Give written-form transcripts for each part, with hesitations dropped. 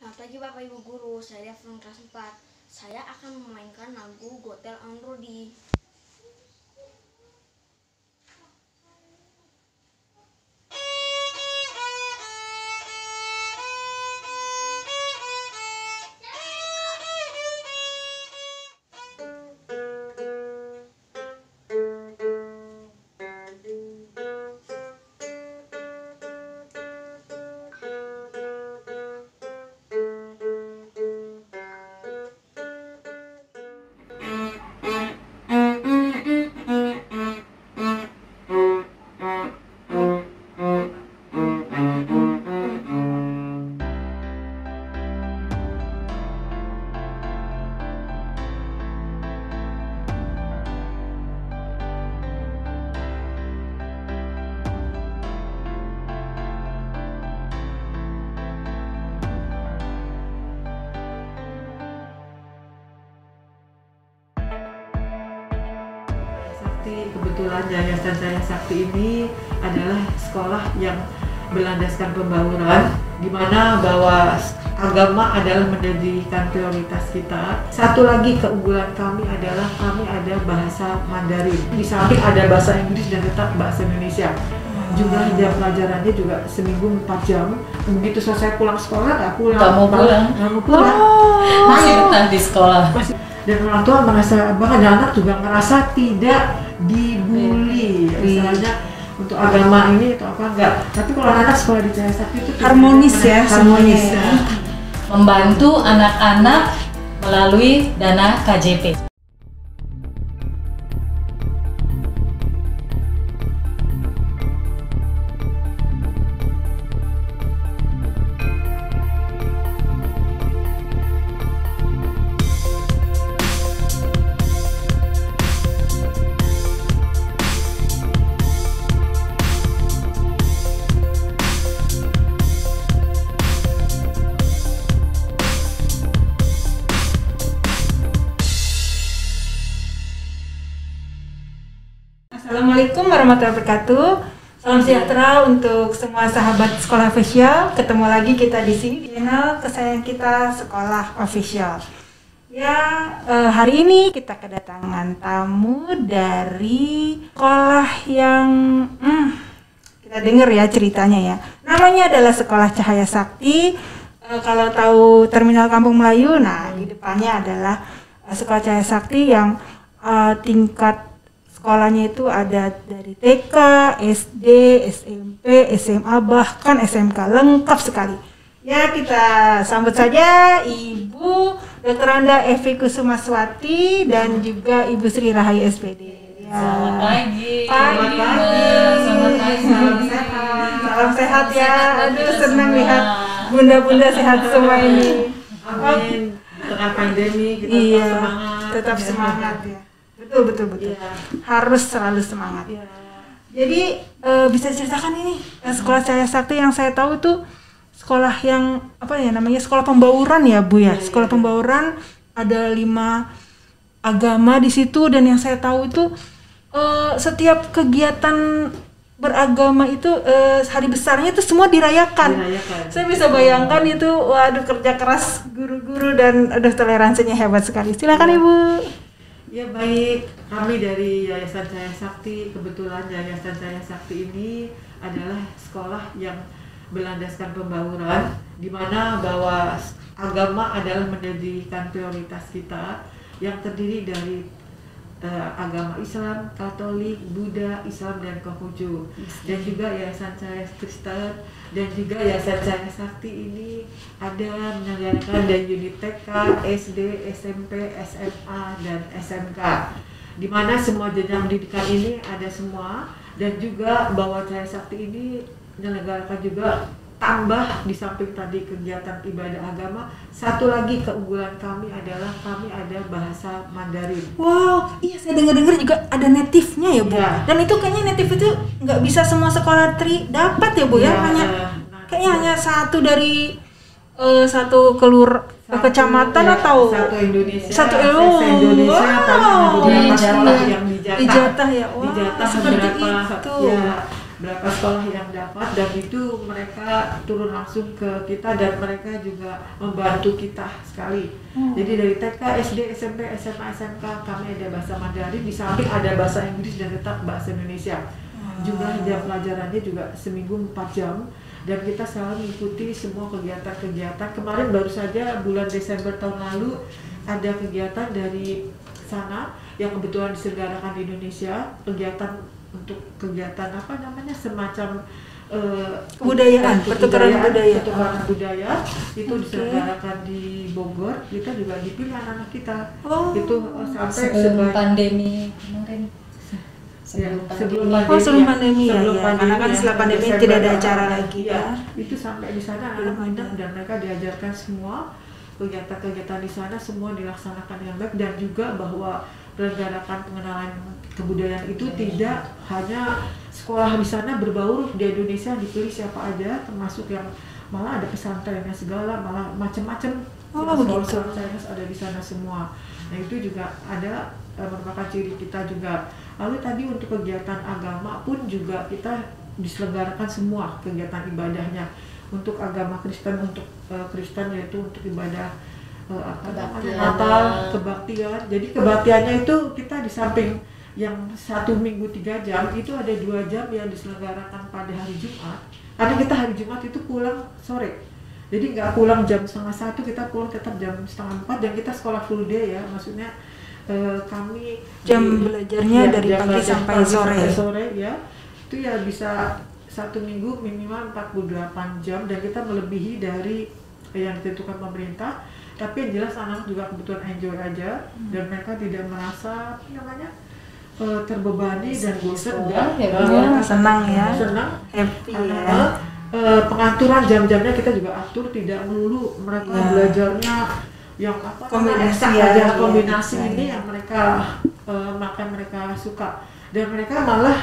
Selamat pagi Bapak Ibu Guru, saya Devon kelas 4. Saya akan memainkan lagu Gotel on Rudy. Kebetulan Yayasan Cahaya Sakti ini adalah sekolah yang berlandaskan pembauran, di mana bahwa agama adalah menjadikan prioritas kita. Satu lagi keunggulan kami adalah kami ada bahasa Mandarin. Di samping ada bahasa Inggris dan tetap bahasa Indonesia. Jumlah jam pelajarannya juga seminggu 4 jam. Begitu selesai pulang sekolah nggak pulang. Nggak mau pulang. Masih betah di sekolah. Dan orang tua merasa bangga, dan anak juga merasa tidak dibully, misalnya untuk agama ini atau apa enggak. Tapi kalau anak sekolah di Cahaya Sakti itu harmonis ya, harmonis ya. Membantu anak-anak melalui dana KJP. Assalamualaikum warahmatullahi wabarakatuh. Salam sejahtera untuk semua sahabat Sekolah Official. Ketemu lagi kita di sini di channel kesayangan kita, Sekolah Official. Hari ini kita kedatangan tamu dari sekolah yang kita dengar ya ceritanya ya. Namanya adalah Sekolah Cahaya Sakti. Kalau tahu Terminal Kampung Melayu, nah di depannya adalah Sekolah Cahaya Sakti yang tingkat sekolahnya itu ada dari TK, SD, SMP, SMA, bahkan SMK, lengkap sekali. Ya, kita sambut saja Ibu Dr. Anda Evi Kusumaswati dan juga Ibu Sri Rahayu SPD. Ya. Selamat pagi. Selamat pagi. Salam sehat ya. Aduh, senang lihat bunda-bunda sehat semua ini. Amin. Di tengah pandemi kita tetap semangat ya. Betul. Ya. Harus selalu semangat. Ya. Jadi bisa ceritakan ini Sekolah Cahaya Sakti yang saya tahu itu sekolah yang namanya sekolah pembauran ya Bu ya. Sekolah pembauran ada 5 agama di situ, dan yang saya tahu itu setiap kegiatan beragama itu hari besarnya itu semua dirayakan. Saya bisa bayangkan itu, waduh, kerja keras guru-guru dan toleransinya hebat sekali. Silakan Ibu. Ya baik, kami dari Yayasan Cahaya Sakti, kebetulan Yayasan Cahaya Sakti ini adalah sekolah yang berlandaskan pembauran, di mana bahwa agama adalah menjadikan prioritas kita, yang terdiri dari agama Islam, Katolik, Buddha, Islam, dan Konghucu, dan juga Yayasan Cahaya Kristen, dan juga Yayasan Cahaya Sakti ini ada menyelenggarakan dari unit TK, SD, SMP, SMA, dan SMK, di mana semua jenjang pendidikan ini ada semua, dan juga bahwa Cahaya Sakti ini menyelenggarakan juga tambah di samping tadi kegiatan ibadah agama, satu lagi keunggulan kami adalah kami ada bahasa Mandarin. Wow, iya saya dengar-dengar juga ada native-nya ya Bu. Ya. Dan itu kayaknya native itu nggak bisa semua sekolah dapat ya Bu ya, kayaknya hanya satu dari satu kecamatan atau satu Indonesia. Indonesia atau wow. beberapa sekolah yang dijatah ya. Dijatah seperti beberapa itu. Ya. berapa sekolah yang dapat, dan itu mereka turun langsung ke kita dan mereka juga membantu kita sekali. Jadi dari TK, SD, SMP, SMA, SMK kami ada bahasa Mandarin, di samping ada bahasa Inggris dan tetap bahasa Indonesia. Jumlah jam pelajarannya juga seminggu 4 jam dan kita selalu mengikuti semua kegiatan-kegiatan. Kemarin baru saja bulan Desember tahun lalu ada kegiatan dari sana yang kebetulan diselenggarakan di Indonesia, kegiatan apa namanya, semacam kebudayaan, pertukaran budaya itu diselenggarakan di Bogor. Kita juga dipilih anak-anak kita. Itu sampai sebelum pandemi kemarin. Sebelum pandemi ya. Karena kan setelah pandemi tidak ada acara lagi ya. Itu sampai di sana anak minat dan mereka diajarkan semua kegiatan-kegiatan di sana, semua dilaksanakan dengan baik, dan juga bahwa menyelenggarakan pengenalan kebudayaan itu tidak hanya sekolah di sana berbaur di Indonesia dipilih siapa aja, termasuk yang malah ada pesantrennya segala, malah macam-macam. Sekolah Chinese ada di sana semua. Nah itu juga ada merupakan ciri kita juga. Lalu tadi untuk kegiatan agama pun juga kita diselenggarakan semua kegiatan ibadahnya. Untuk agama Kristen, untuk Kristen yaitu untuk ibadah Natal, kebaktian. Jadi kebaktiannya itu kita di samping yang 1 minggu 3 jam, itu ada 2 jam yang diselenggarakan pada hari Jumat. Karena kita hari Jumat itu pulang sore. Jadi nggak pulang jam 12:30, kita pulang tetap jam 3:30 dan kita sekolah full day ya. Maksudnya kami belajarnya dari pagi sampai sore ya. Itu ya bisa 1 minggu minimal 48 jam dan kita melebihi dari yang ditentukan pemerintah. Tapi yang jelas anak juga kebetulan enjoy aja dan mereka tidak merasa terbebani dan bosan, senang ya, happy ya. Pengaturan jam-jamnya kita juga atur, tidak melulu mereka belajarnya yang kombinasi ini yang mereka mereka suka, dan mereka malah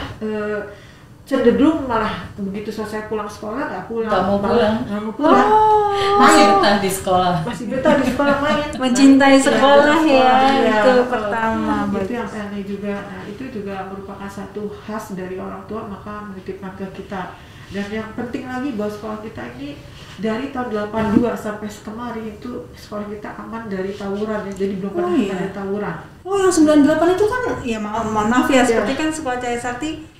cenderung begitu selesai pulang sekolah nggak mau pulang. Masih betah di sekolah. Main. Mencintai sekolah ya, itu pertama. Itu yang aneh juga. Nah itu juga merupakan satu khas dari orang tua, maka menitipkan ke kita. Dan yang penting lagi bahwa sekolah kita ini dari tahun 82 sampai kemarin itu sekolah kita aman dari tawuran ya, jadi belum pernah ada tawuran. Yang 98 itu kan ya mohon maaf ya, seperti kan sekolah Cahaya Sakti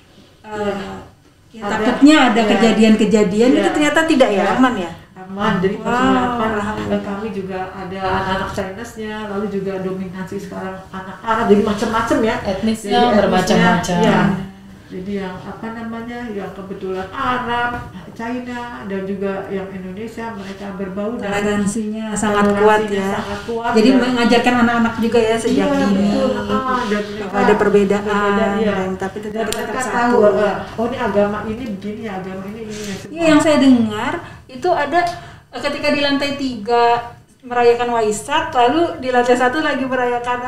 takutnya ada kejadian-kejadian itu ternyata tidak ya, aman ya? Aman, jadi pas 98 kami juga ada anak-anak Chinese-nya, lalu juga dominasi sekarang anak Arab, jadi macam-macam ya. Etnisnya bermacam-macam. Ya. Jadi yang yang kebetulan Arab, China, dan juga yang Indonesia, mereka berbau dan toleransinya sangat kuat ya. Jadi mengajarkan anak-anak juga ya sejak dini. Dan ada perbedaan, tapi tetap kita tahu. Oh ini agama ini begini, agama ini. Iya, yang saya dengar itu ada ketika di lantai 3 merayakan Waisak, lalu di lantai 1 lagi merayakan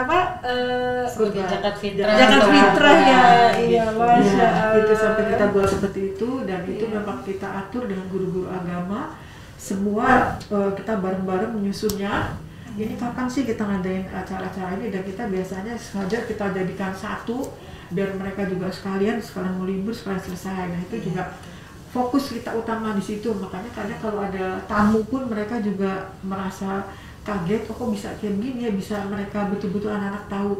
Zakat fitrah. Zakat fitrah ya. Iya, Masya Allah. Itu sampai kita buat seperti itu, dan itu memang kita atur dengan guru-guru agama. Semua kita bareng-bareng menyusunnya. Ini kapan sih kita ngadain acara-acara ini, dan kita biasanya sengaja kita jadikan satu biar mereka juga sekalian mau libur sekalian selesai. Nah itu juga fokus kita utama di situ. Makanya kadang kalau ada tamu pun mereka juga merasa kaget, kok bisa kayak gini ya, bisa mereka betul-betul anak-anak tahu,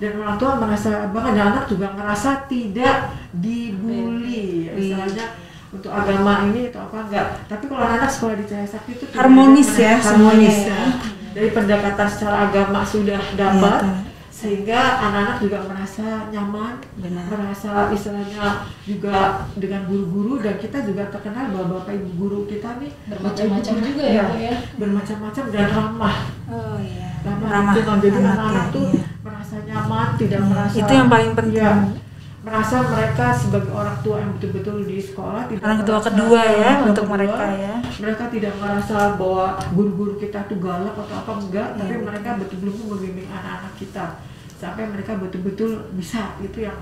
dan orang tua merasa bahkan anak juga merasa tidak dibully misalnya untuk agama ini atau apa enggak. Tapi kalau anak sekolah di Cahaya Sakti itu harmonis ya, harmonis ya. Dari pendekatan secara agama sudah dapat, sehingga anak-anak juga merasa nyaman, merasa istilahnya juga dengan guru-guru, dan kita juga terkenal bahwa bapak ibu guru kita nih bermacam-macam juga ya, bermacam-macam dan ramah. Oh iya. Ramah. Jadi anak-anak tuh merasa nyaman, tidak merasa. Itu yang paling penting. Ya, merasa mereka sebagai orang tua yang betul-betul di sekolah, tidak orang tua kedua ya untuk mereka ya. Mereka tidak merasa bahwa guru-guru kita tuh galak atau apa, enggak, tapi mereka betul-betul membimbing anak-anak kita sampai mereka betul-betul bisa. Itu yang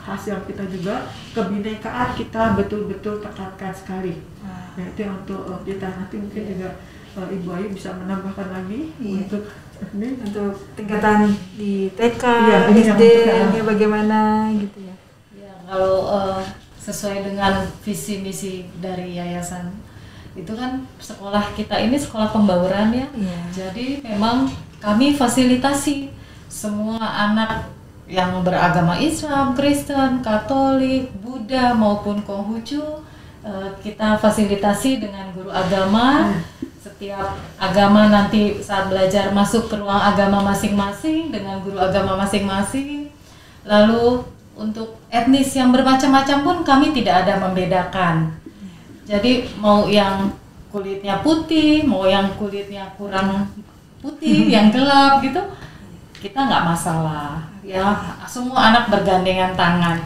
khas yang kita juga, kebinekaan kita betul-betul tekankan sekali. Nah itu yang untuk kita nanti mungkin juga Ibu Ayu bisa menambahkan lagi untuk ini, untuk tingkatan di TK, SD, bagaimana gitu ya. Ya, kalau sesuai dengan visi misi dari yayasan. Itu kan sekolah kita ini sekolah pembauran ya. Iya. Jadi memang kami fasilitasi semua anak yang beragama Islam, Kristen, Katolik, Buddha maupun Konghucu, kita fasilitasi dengan guru agama. Setiap agama nanti saat belajar masuk ke ruang agama masing-masing dengan guru agama masing-masing. Lalu untuk etnis yang bermacam-macam pun kami tidak ada membedakan. Jadi mau yang kulitnya putih, mau yang kulitnya kurang putih, yang gelap gitu, kita nggak masalah. Ya, semua anak bergandengan tangan.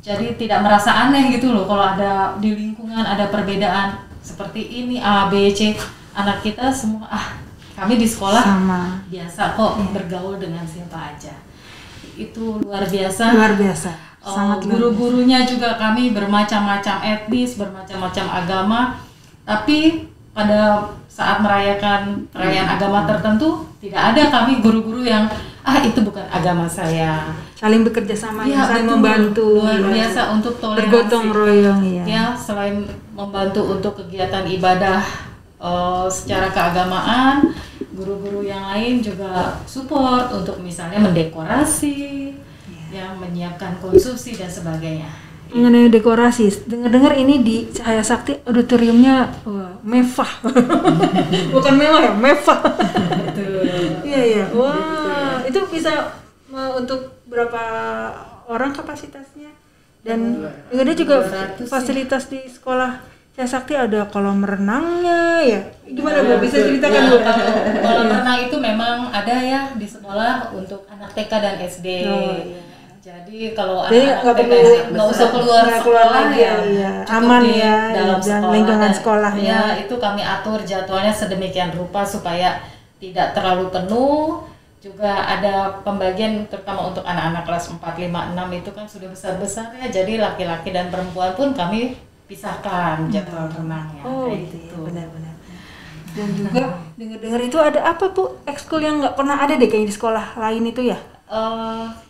Jadi tidak merasa aneh gitu loh kalau ada di lingkungan ada perbedaan seperti ini A, B, C. Anak kita semua kami di sekolah Sama. biasa kok bergaul dengan siapa aja. Itu luar biasa. Luar biasa. Sangat luar biasa. Guru-gurunya juga kami bermacam-macam etnis, bermacam-macam agama. Tapi pada saat merayakan perayaan agama tertentu tidak ada kami guru-guru yang itu bukan agama saya. Saling bekerja sama, Ya, saling betul. membantu. Luar ya. biasa untuk toleransi. Bergotong royong ya. Ya, selain membantu untuk kegiatan ibadah secara keagamaan, guru-guru yang lain juga support untuk misalnya mendekorasi, ya, menyiapkan konsumsi dan sebagainya. Mengenai dekorasi, dengar-dengar ini di Cahaya Sakti auditoriumnya mewah. Bukan mewah ya, mewah. Iya iya. Wah, itu bisa untuk berapa orang kapasitasnya? Dan dengarnya juga 200 fasilitas di sekolah Cahaya Sakti ada kolam renangnya ya. Gimana Bu? Bisa ceritakan Bu? Kolam renang itu memang ada ya di sekolah untuk anak TK dan SD. Oh, iya. Jadi kalau Jadi anak-anak nggak TK perlu nggak usah keluar nggak sekolah lagi ya, ya. cukup Aman di ya dalam dan sekolah lingkungan dan, sekolahnya. ya itu kami atur jadwalnya sedemikian rupa supaya tidak terlalu penuh. Juga ada pembagian terutama untuk anak-anak kelas 4, 5, 6 itu kan sudah besar-besar ya. Jadi laki-laki dan perempuan pun kami pisahkan jadwal renangnya. Oh kayak gitu gitu. ya, benar-benar. Dan juga dengar-dengar itu ada apa Bu? Ekskul yang nggak pernah ada deh kayaknya di sekolah lain itu ya?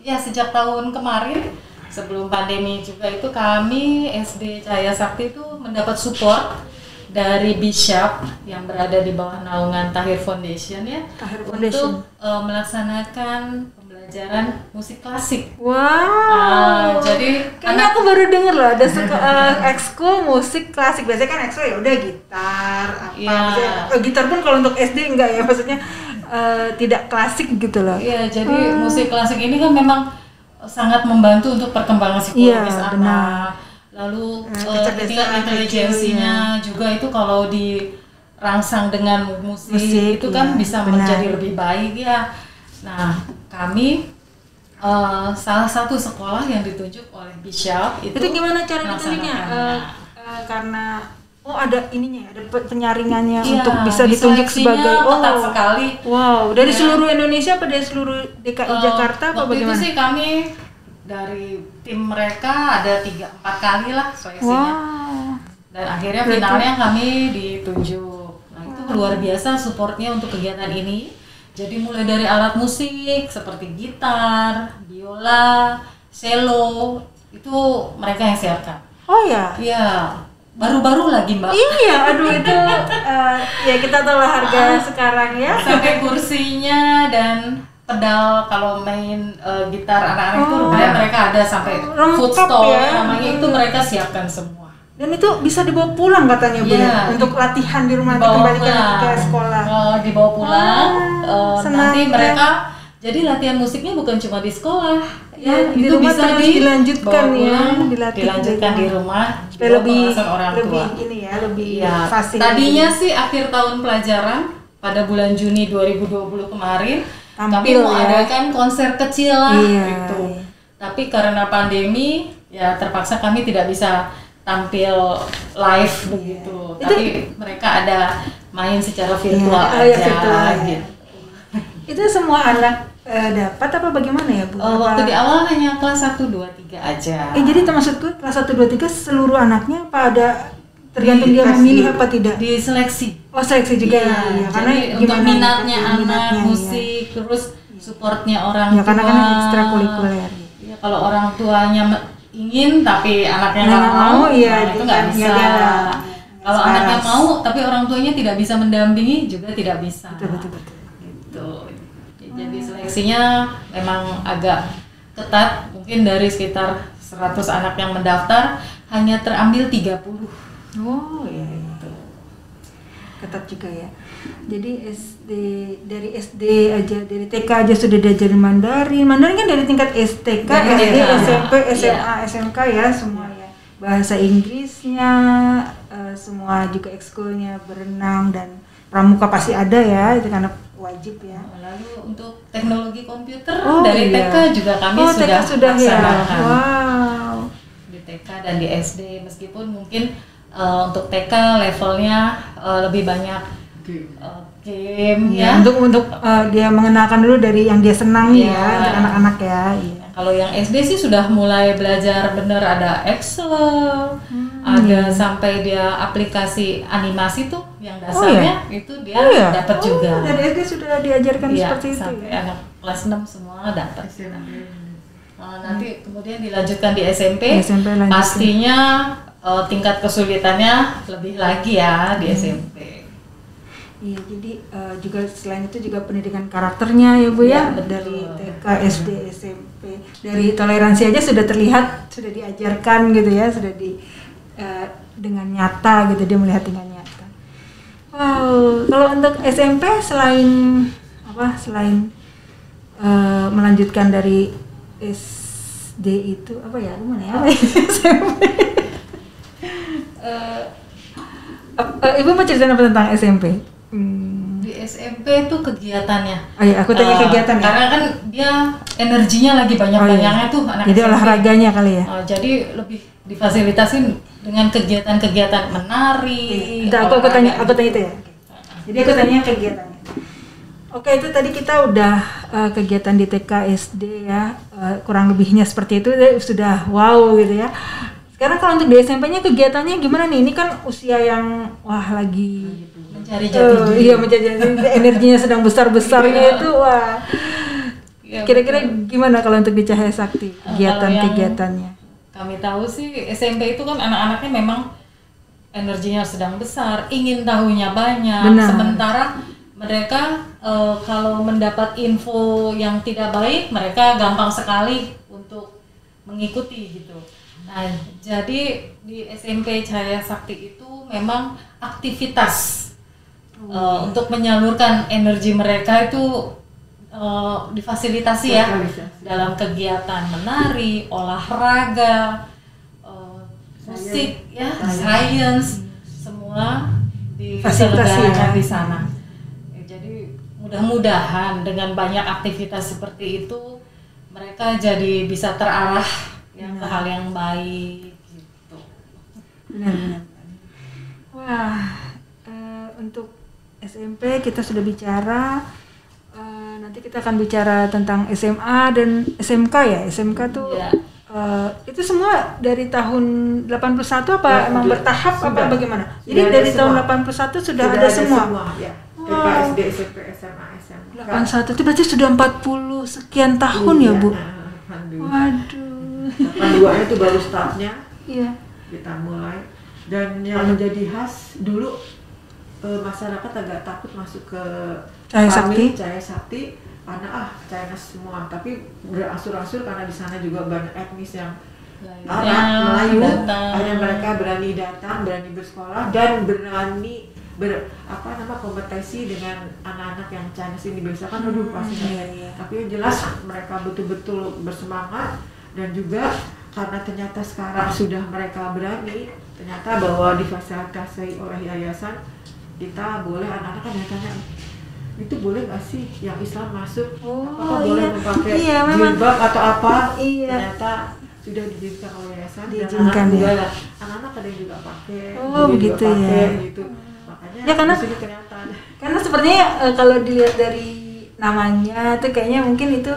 Ya sejak tahun kemarin sebelum pandemi juga itu kami SD Cahaya Sakti itu mendapat support dari Bishop yang berada di bawah naungan Tahir Foundation ya, Tahir Foundation. untuk melaksanakan pembelajaran musik klasik. Wow. Jadi Kayaknya aku baru denger loh ada ekskul musik klasik. Biasanya kan ekskul ya udah gitar apa. Iya. Biasanya, gitar pun kalau untuk SD enggak ya, maksudnya tidak klasik gitu loh. ya jadi musik klasik ini kan memang sangat membantu untuk perkembangan psikologis Iya, anak. benar. Lalu kecerdasan tingkat intelijensinya juga itu kalau dirangsang dengan musik itu kan iya, bisa benar. menjadi lebih baik ya. Nah, kami salah satu sekolah yang ditunjuk oleh Bishop itu gimana cara ditunjuknya? melaksanakannya. Karena ada ininya, ada penyaringannya Iya, untuk bisa ditunjuk diseleksinya sebagai ketat sekali. Wow, dari Ya. seluruh Indonesia apa dari seluruh DKI Jakarta apa waktu bagaimana? itu sih kami dari tim mereka ada 3-4 kali lah seleksinya. Wow. Dan akhirnya finalnya kami ditunjuk. Nah itu luar biasa supportnya untuk kegiatan ini. Jadi mulai dari alat musik seperti gitar, biola, cello itu mereka yang siapkan. Oh ya. Iya, baru-baru lagi Mbak. Iya, aduh itu ya kita tahu lah harga sekarang ya. Sampai kursinya dan pedal kalau main gitar anak-anak itu rupanya mereka ada sampai Lengkap footstool ya. namanya itu mereka siapkan semua. Dan itu bisa dibawa pulang katanya Bu Iya. ya, untuk latihan di rumah Dibawa dikembalikan pulang. ke sekolah. Dibawa pulang. Nanti senang mereka jadi latihan musiknya bukan cuma di sekolah, Ya, di itu rumah bisa terus dilanjutkan bawa ya, pulang, dilatih dilanjutkan juga. di rumah, Supaya juga lebih pengawasan orang tua. ini ya, lebih Iya. fasih. Tadinya sih akhir tahun pelajaran pada bulan Juni 2020 kemarin kami Tampil mau ya. adakan konser kecil lah Iya, gitu. iya. Tapi karena pandemi ya terpaksa kami tidak bisa tampil live begitu. Itu- Tapi mereka ada main secara virtual Iya, aja virtual ya. gitu. Itu semua anak dapat apa bagaimana ya Bu? Waktu di awal hanya kelas 1, 2, 3 aja. Jadi maksudku kelas 1, 2, 3 seluruh anaknya apa ada tergantung dia memilih apa tidak? Diseleksi. Oh seleksi juga ya, Iya, karena jadi untuk gimana minatnya anak minatnya, musik, terus supportnya orang ya tua. karena kan ekstrakurikuler. Ya, kalau orang tuanya ingin tapi anaknya nggak Nggak mau, mau, iya, nah, itu nggak ya bisa. dia Kalau selaras. anaknya mau tapi orang tuanya tidak bisa mendampingi juga tidak bisa. Betul. Gitu. Jadi seleksinya memang agak ketat, mungkin dari sekitar 100 anak yang mendaftar hanya terambil 30. Oh iya itu ketat juga ya. Jadi dari SD aja, dari TK aja sudah diajarin Mandarin. Mandarin kan dari tingkat STK, Dari SD, TK. SMP, SMA, Iya. SMK ya semua ya. Bahasa Inggrisnya, semua juga ekskulnya berenang dan pramuka pasti ada ya, itu karena wajib ya. Lalu untuk teknologi komputer Oh, dari iya. TK juga kami TK sudah ya. laksanakan. Wow. Di TK dan di SD, meskipun mungkin untuk TK levelnya lebih banyak game Ya, ya. untuk dia mengenalkan dulu dari yang dia senangi Iya. ya, untuk anak-anak ya. Iya. Kalau yang SD sih sudah mulai belajar bener, ada Excel, ada sampai dia aplikasi animasi tuh yang dasarnya itu dia iya? dapat juga. Dari SD sudah diajarkan Iya, seperti itu sampai ya. anak kelas 6 semua dapat. SMP. Nanti kemudian dilanjutkan di SMP, SMP lanjutin. pastinya tingkat kesulitannya lebih lagi ya di SMP. Iya, jadi juga selain itu juga pendidikan karakternya ya Bu ya, Iya, betul. dari TK, SD, SMP, dari toleransi aja sudah terlihat, sudah diajarkan gitu ya, sudah dengan nyata gitu, dia melihat dengan nyata. Wow, kalau untuk SMP selain melanjutkan dari SD itu apa ya, gimana ya? SMP. Ibu mau cerita apa tentang SMP? Di SMP itu kegiatannya. Oh iya, aku tanya kegiatan ya. Karena kan dia energinya lagi banyak-banyaknya tuh anak Jadi SMP. olahraganya kali ya. Jadi lebih difasilitasin dengan kegiatan-kegiatan menari. Udah, aku tanya olahraga. itu ya. Jadi aku tanya kegiatannya. Oke, itu tadi kita udah kegiatan di TK, SD ya, kurang lebihnya seperti itu sudah wow gitu ya. Sekarang kalau untuk di SMP-nya kegiatannya gimana nih? Ini kan usia yang lagi Mencari jati diri. iya mencari jati diri, energinya sedang besar-besarnya itu wah. Iya, Kira-kira betul. gimana kalau untuk di Cahaya Sakti kegiatan-kegiatannya? Kami tahu sih SMP itu kan anak-anaknya memang energinya sedang besar, ingin tahunya banyak. Benar. Sementara mereka kalau mendapat info yang tidak baik, mereka gampang sekali untuk mengikuti gitu. Nah, jadi di SMP Cahaya Sakti itu memang aktivitas untuk menyalurkan energi mereka itu difasilitasi ya dalam kegiatan menari, olahraga, musik, ya, science, semua diselenggarakan di sana. Jadi mudah-mudahan dengan banyak aktivitas seperti itu mereka jadi bisa terarah ya, ke hal yang baik gitu. Benar. Wah, untuk SMP kita sudah bicara. Nanti kita akan bicara tentang SMA dan SMK ya. SMK tuh Ya. itu semua dari tahun 81 apa Ya, emang sudah. bertahap apa Sudah. bagaimana? Jadi Sudah ada dari tahun semua. 81 sudah ada semua. Ya. TK, Wow. SD, SMP, SMA, SMK. 81 itu berarti sudah 40 sekian tahun ya, Bu? Alhamdulillah. Waduh. 82 itu baru startnya Iya. kita mulai, dan yang menjadi khas dulu masyarakat agak takut masuk ke Cahaya kami, Sakti. Cahaya Sakti karena Chinese semua, tapi berangsur-angsur karena di sana juga banyak etnis yang Arab, Melayu, datang. akhirnya mereka berani datang, berani bersekolah dan berani kompetisi dengan anak-anak yang Chinese ini. Biasa kan aduh pasti iya. tapi yang jelas mereka betul-betul bersemangat, dan juga karena ternyata sekarang sudah mereka berani, ternyata bahwa difasilitasi oleh yayasan kita boleh, anak-anak kan tanya itu boleh nggak sih yang Islam masuk, apakah boleh memakai memang. jilbab atau apa. Iya. Ternyata sudah diizinkan oleh yayasan, Diizinkan, dan ya. anak-anak ada yang juga pakai, Oh, juga begitu pakai, ya. gitu. Makanya Ya, karena- di sini kelihatan. Karena sepertinya kalau dilihat dari namanya tuh kayaknya mungkin itu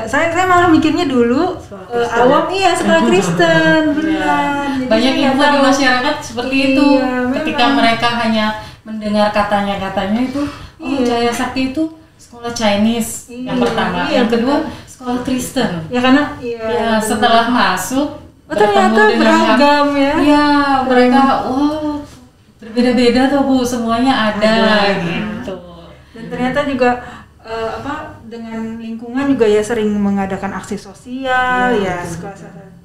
saya malah mikirnya dulu Sekolah Kristen, awam sekolah Kristen benar. Jadi Banyak saya info nggak di tahu. masyarakat seperti Iya, itu. memang. Ketika mereka hanya mendengar katanya itu, Iya. Cahaya Sakti itu sekolah Chinese yang Iya, pertama, iya, yang kedua benar. sekolah sekolah Kristen. Ya karena Ya setelah masuk ternyata bertemu dengan beragam ya. Iya, mereka berbeda-beda tuh Bu, semuanya ada gitu. Dan ternyata juga dengan lingkungan juga ya sering mengadakan aksi sosial ya, sekolah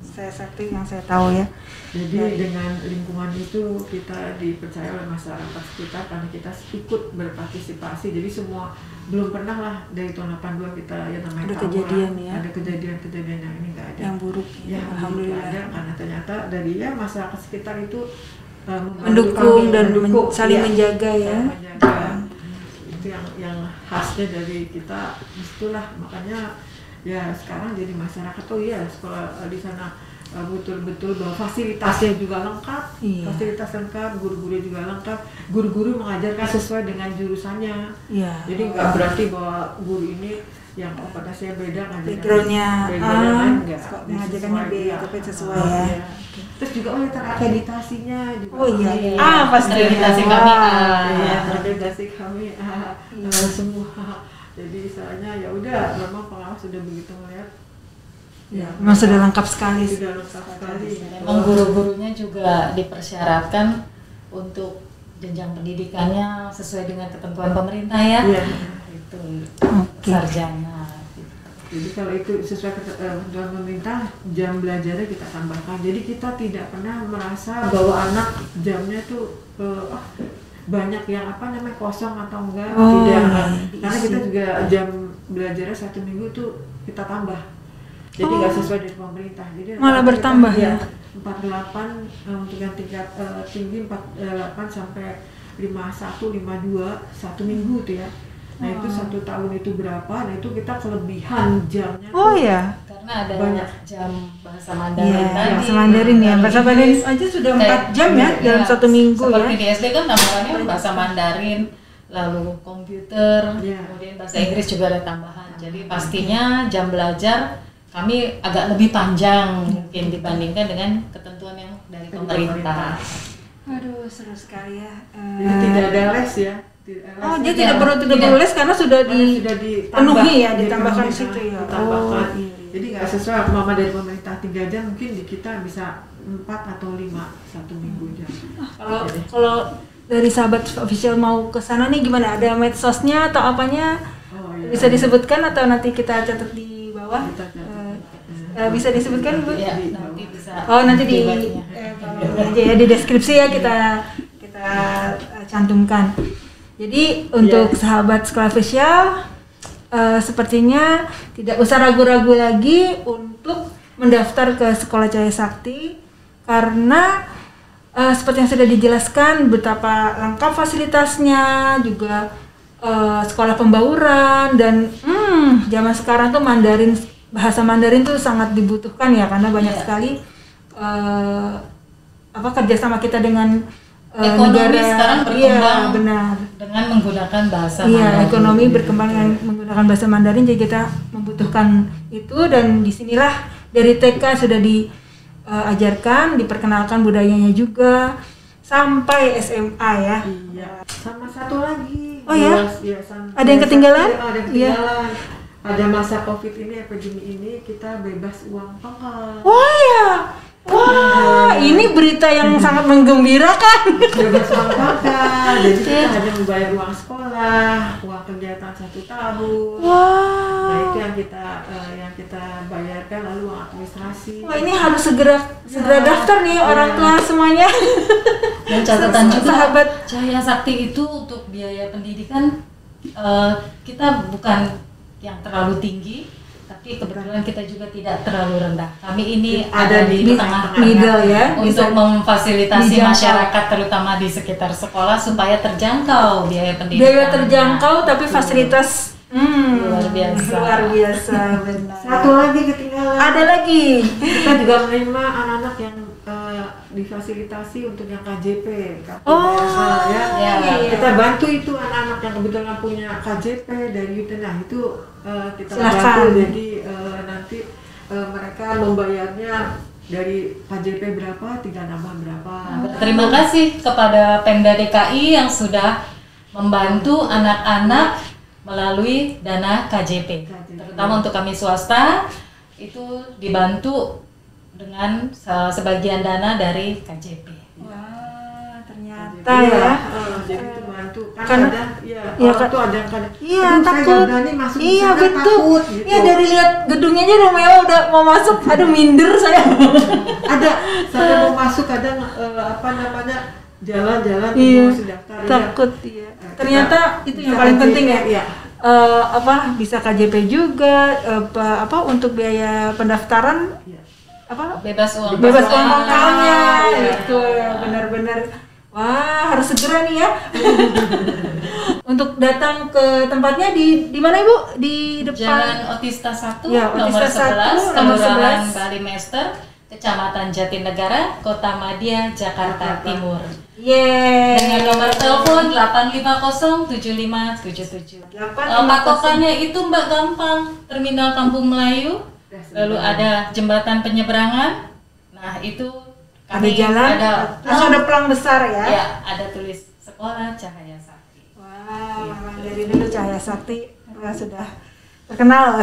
saya sakti yang saya tahu ya. Jadi dengan lingkungan itu kita dipercaya oleh masyarakat sekitar karena kita ikut berpartisipasi. Jadi semua belum pernah lah dari tahun 82 kita ya namanya Ada kejadian ya. Ada kejadian-kejadian yang ini nggak ada. Yang buruk Ya, alhamdulillah. ada karena ternyata dari ya masyarakat sekitar itu Mendukung dan saling ya, menjaga ya. saling menjaga. Itu yang khasnya dari kita, itulah makanya ya sekarang jadi masyarakat sekolah di sana betul-betul bahwa fasilitasnya juga lengkap, fasilitas lengkap, guru-guru juga lengkap, guru-guru mengajarkan sesuai dengan jurusannya. Jadi nggak berarti bahwa guru ini yang kompetensinya beda, backgroundnya enggak, mengajarkannya beda tapi sesuai ya. Terus juga terakreditasinya juga. Pasti Akreditasi kami terakreditasi kami semua. Jadi istilahnya ya udah, memang pengawas sudah begitu melihat. Ya, memang sudah lengkap sekali. Sudah lengkap sekali. Memang guru-gurunya juga dipersyaratkan untuk jenjang pendidikannya sesuai dengan ketentuan pemerintah ya. Itu sarjana. Jadi kalau itu sesuai ketentuan pemerintah, jam belajarnya kita tambahkan. Jadi kita tidak pernah merasa bahwa anak jamnya tuh banyak yang kosong atau enggak. Tidak. Karena kita juga jam belajarnya 1 minggu tuh kita tambah. Jadi nggak sesuai dari pemerintah. Jadi malah bertambah ya. 48 untuk yang tingkat tinggi 48 sampai 51, 52 1 minggu tuh ya. Nah itu 1 tahun itu berapa? Nah itu kita kelebihan jamnya. Karena ada banyak jam bahasa Mandarin tadi. Bahasa Mandarin ya. Bahasa Mandarin aja sudah 4 jam ya dalam 1 minggu ya. Seperti di SD kan tambahannya bahasa Mandarin, lalu komputer, kemudian bahasa Inggris juga ada tambahan. Jadi pastinya jam belajar kami agak lebih panjang mungkin dibandingkan dengan ketentuan yang dari pemerintah. Aduh, seru sekali ya. Jadi tidak ada les ya. Dia tidak perlu les karena sudah dipenuhi ya, ditambahkan situ ya. Ditambahkan. Jadi nggak sesuai mama dari pemerintah 3 jam, mungkin di kita bisa 4 atau 5 1 minggu jam. Kalau dari sahabat official mau ke sana nih gimana? Ada medsosnya atau apanya? Bisa disebutkan atau nanti kita catat di bawah? Bisa disebutkan Bu? Ya, nanti bisa. Nanti di deskripsi ya kita cantumkan. Jadi untuk sahabat sekolah official sepertinya tidak usah ragu-ragu lagi untuk mendaftar ke Sekolah Cahaya Sakti karena seperti yang sudah dijelaskan betapa lengkap fasilitasnya, juga sekolah pembauran dan zaman sekarang tuh bahasa Mandarin tuh sangat dibutuhkan ya karena banyak sekali kerjasama kita dengan ekonomi negara sekarang berkembang benar dengan menggunakan bahasa Mandarin. Ekonomi berkembang dengan menggunakan bahasa Mandarin, jadi kita membutuhkan itu dan disinilah dari TK sudah diajarkan, diperkenalkan budayanya juga sampai SMA ya. Sama satu lagi. Ada yang ketinggalan? Ada yang ketinggalan. Pada masa COVID ini, epidemi ini, kita bebas uang pangkal. Ini berita yang sangat menggembirakan. Bebas uang pangkal, jadi kita hanya membayar uang sekolah, uang kegiatan 1 tahun. Nah itu yang kita bayarkan, lalu uang administrasi. Ini harus segera daftar nih orang tua semuanya. Dan catatan juga sahabat Cahaya Sakti itu untuk biaya pendidikan kita bukan yang terlalu tinggi, tapi kebetulan kita juga tidak terlalu rendah. Kami ini ada di tengah middle ya, untuk memfasilitasi masyarakat terutama di sekitar sekolah supaya terjangkau biaya pendidikan. Biaya terjangkau tapi fasilitas luar biasa. Benar. Satu lagi ketinggalan. Ada lagi. Kita juga menerima anak-anak yang difasilitasi untuk yang KJP. Kita bantu itu anak-anak yang kebetulan punya KJP dari UTN. Nah itu kita bantu, jadi nanti mereka membayarnya dari KJP berapa, tinggal nambah berapa. Terima kasih kepada Pemda DKI yang sudah membantu anak-anak melalui dana KJP. Terutama untuk kami swasta itu dibantu dengan sebagian dana dari KJP. Wah, ternyata Iya, ya. jadi itu bantu kan Karena- ada ya iya, orang kan- tuh ada yang kadang Iya, "Aduh, saya takut. nggak berani masuk di Iya, sana, betul. takut," gitu. Iya, dari lihat gedungnya aja udah mewah, udah mau masuk, aduh minder saya. Ada saya mau masuk kadang apa namanya jalan-jalan Iya, mau daftar ya. takut ya. Kita Ternyata itu yang bisa paling KJP, penting ya. Iya. Bisa KJP juga, apa untuk biaya pendaftaran Iya. apa Bebas uang bebas pokok. uang pokoknya Iya. gitu ya, benar-benar. Wah, harus segera nih ya. Untuk datang ke tempatnya di mana Ibu? Di depan Jalan Otista 1, Ya, nomor Otista 11, 1, nomor Kelurahan 11. Balimester, Kecamatan Jatinegara, Kota Madia, Jakarta Timur. Yeay. Dengan nomor telepon 8507577. Patokannya itu Mbak gampang, Terminal Kampung Melayu, lalu ada jembatan penyeberangan. Nah, itu Ada jalan, langsung ada pelang besar ya. Ya, ada tulis Sekolah Cahaya Sakti. Wah, memang dari dulu Cahaya Sakti sudah terkenal.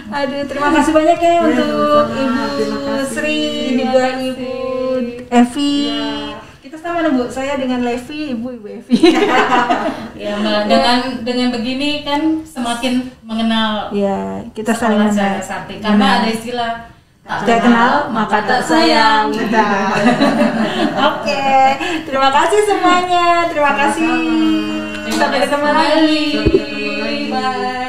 Aduh, terima kasih banyak ya untuk sama-sama. Terima Ibu kasih. Sri Terima juga kasih. Ibu Evi. Ya. Kita sama nih Bu, saya dengan Levi, Ibu Evi. Ya, Mbak, dengan begini kan semakin mengenal Ya, kita saling Sekolah mengenal. Cahaya Sakti. Karena ada istilah Tak kenal maka tak sayang. Oke, terima kasih semuanya. Terima kasih. Sampai ketemu lagi. Bye.